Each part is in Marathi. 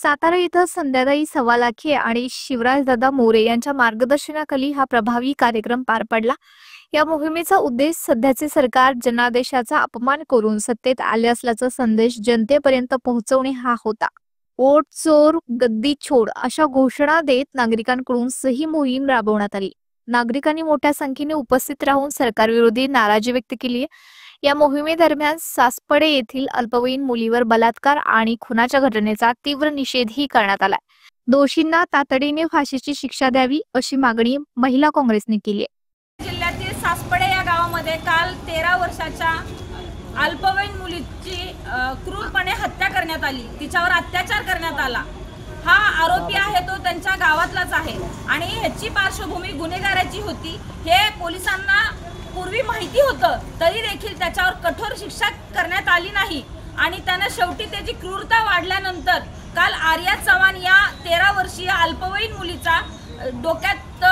सातारा इथं संध्याकाळी सव्वा लाखे आणि शिवराजदादा मोरे यांच्या मार्गदर्शनाखाली हा प्रभावी कार्यक्रम पार पडला। या मोहिमेचा उद्देश सध्याचे सरकार जनादेशाचा अपमान करून सत्तेत आले असल्याचा संदेश जनतेपर्यंत पोहोचवणे हा होता। वोट चोर गद्दी छोड अशा घोषणा देत नागरिकांकडून सही मोहीम राबवण्यात आली। नागरिकांनी मोठ्या संख्येने उपस्थित राहून सरकारविरोधी नाराजी व्यक्त केली। या मोहिमेदरम्यान सासपडे येथील अल्पवयीन मुलीवर बलात्कार आणि खुनाच्या घटनेचा तीव्र निषेधही करण्यात आला। दोषींना तातडीने फाशीची शिक्षा द्यावी अशी मागणी महिला काँग्रेसने केली आहे। जिल्ह्यातील सासपडे या गावामध्ये काल 13 वर्षाच्या अल्पवयीन मुलीची क्रूरपणे हत्या करण्यात आली, तिच्यावर अत्याचार करण्यात आला। हा आरोपी आहे तो त्यांच्या गावातलाच आहे आणि ह्याची पार्श्वभूमी गुन्हेगाराची होती हे पोलिसांना पूर्वी माहिती होतं, तरी देखील त्याच्यावर कठोर शिक्षा करण्यात आली नाही आणि त्याने शेवटी त्याची क्रूरता वाढल्यानंतर काल आर्या चव्हाण या 13 वर्षीय अल्पवयीन मुलीचा डोक्यात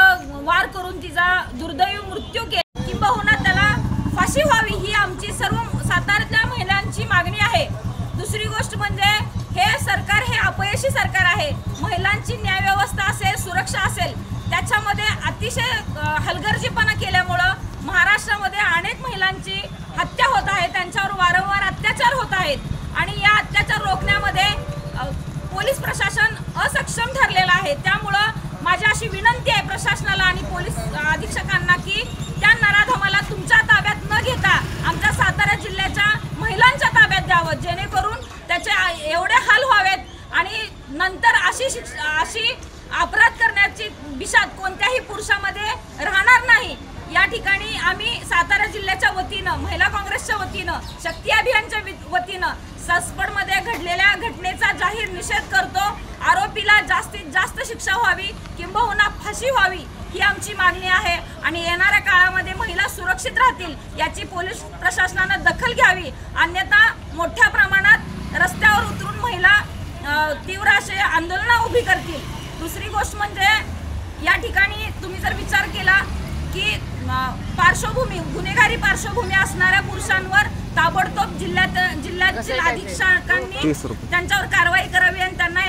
वार करून तिचा दुर्दैवी मृत्यू केला। किंबहुना त्याला फाशी व्हावी ही आमची सर्व साताऱ्यातल्या महिलांची मागणी आहे। दुसरी गोष्ट म्हणजे हे सरकार हे अपयशी सरकार आहे। महिलांची न्याय व्यवस्था असेल, सुरक्षा असेल, त्याच्यामध्ये अतिशय हलगर्जीपणा केल्यामुळे महाराष्ट्रामध्ये अनेक महिलांची हत्या होत आहे, त्यांच्यावर वारंवार अत्याचार होत आहेत आणि या अत्याचार रोखण्यामध्ये पोलीस प्रशासन असक्षम ठरलेलं आहे। त्यामुळं माझी अशी विनंती आहे प्रशासनाला आणि पोलीस अधीक्षकांना की त्या नराधमाला तुमच्या ताब्यात न घेता आमच्या सातारा जिल्ह्याच्या महिलांच्या ताब्यात द्यावं, जेणेकरून त्याचे एवढे हाल व्हावेत आणि नंतर अशी अपराध करण्याची बिशात कोणत्याही पुरुषामध्ये राहणार नाही। या ठिकाणी आम्ही सातारा जिल्ह्याच्या वतीनं, महिला काँग्रेसच्या वतीनं, शक्ती अभियानच्या वतीनं सासपडमध्ये घडलेल्या घटनेचा जाहीर निषेध करतो। आरोपीला जास्तीत जास्त शिक्षा व्हावी, किंबहुना फाशी व्हावी ही आमची मागणी आहे आणि येणाऱ्या काळामध्ये महिला सुरक्षित राहतील याची पोलीस प्रशासनाने दखल घ्यावी, अन्यथा मोठ्या प्रमाणात रस्त्यावर उतरून महिला तीव्र असे आंदोलन उभी करतील। दुसरी गोष्ट म्हणजे या ठिकाणी तुम्ही जर विचार केला की पार्श्वभूमी गुन्हेगारी पार्श्वभूमी असणाऱ्या पुरुषांवर ताबडतोब जिल्ह्यातील अधीक्षकांनी त्यांच्यावर कारवाई करावी आणि त्यांना